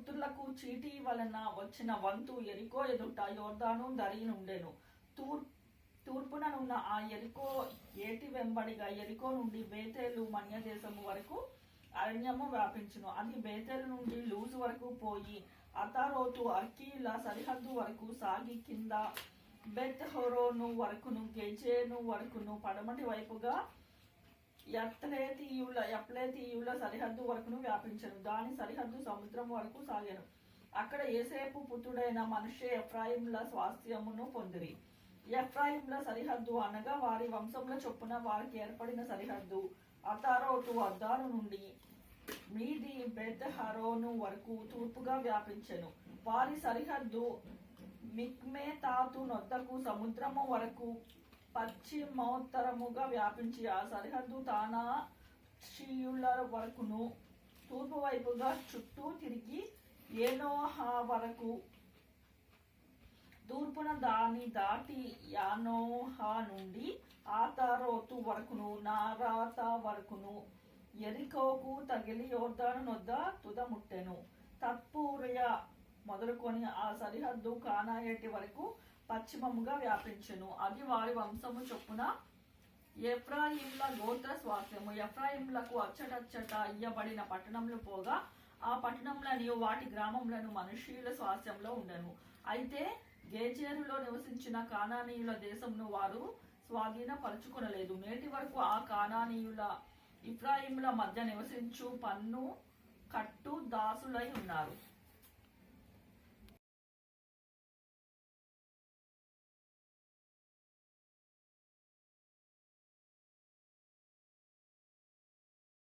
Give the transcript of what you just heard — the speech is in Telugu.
పుత్రులకు చీటీ వలన వచ్చిన వంతు ఎరికో ఎదుట యోర్దాను దరినుండెను. తూర్పుననున్న ఆ ఎరికో ఏటి వెంబడిగా ఎరికో నుండి బేతేలు మన్యదేశము వరకు అరణ్యము వ్యాపించును. అది బేతేలు నుండి లూజు వరకు పోయి అతారోతు అర్కీల సరిహద్దు వరకు సాగి కింద బెత్ హోరోను వరకును గెజేను వరకును పడమటి వైపుగా యప్లేతీయుల సరిహద్దు వరకును వ్యాపించను. దాని సరిహద్దు సముద్రం వరకు సాగెను. అక్కడ ఏసేపు పుత్రుడైన మనష్షే ఎఫ్రాయిముల స్వాస్థ్యమును పొందిరి. ఎఫ్రాయిముల సరిహద్దు అనగా వారి వంశముల చొప్పున వారికి ఏర్పడిన సరిహద్దు అతారోతు అద్దాను నుండి మీది బెత్ హరోను వరకు తూర్పుగా వ్యాపించెను. వారి సరిహద్దు మిక్మెతాతు నొద్దకు సముద్రము వరకు పశ్చిమోత్తరముగా వ్యాపించి ఆ సరిహద్దు తానాషీయుల వరకును తూర్పు వైపుగా చుట్టూ తిరిగి ఏనోహా వరకు తూర్పున దాని దాటి యానోహా నుండి ఆతారోతు వరకును నారాతా వరకును ఎరికోకు తగిలి యోర్దాను నొద్ద తుదముట్టెను. తత్పూర్య మొదలుకొని ఆ సరిహద్దు కానాయేటి వరకు పశ్చిమముగా వ్యాపించెను. అది వారి వంశము చొప్పున ఎఫ్రాయిముల గోత్ర స్వాస్థ్యము. ఎఫ్రాయిములకు అచ్చటచ్చట ఇయ్యబడిన పట్టణములు పోగా ఆ పట్టణములను వాటి గ్రామములను మనష్షీయుల స్వాస్థ్యంలో ఉండెను. అయితే గేజేరులో నివసించిన కానానీయుల దేశమును వారు స్వాధీనపరచుకొనలేదు. నేటి వరకు ఆ కానానీయుల ఇఫ్రాయిముల మధ్య నివసించు పన్ను కట్టు దాసులై ఉన్నారు.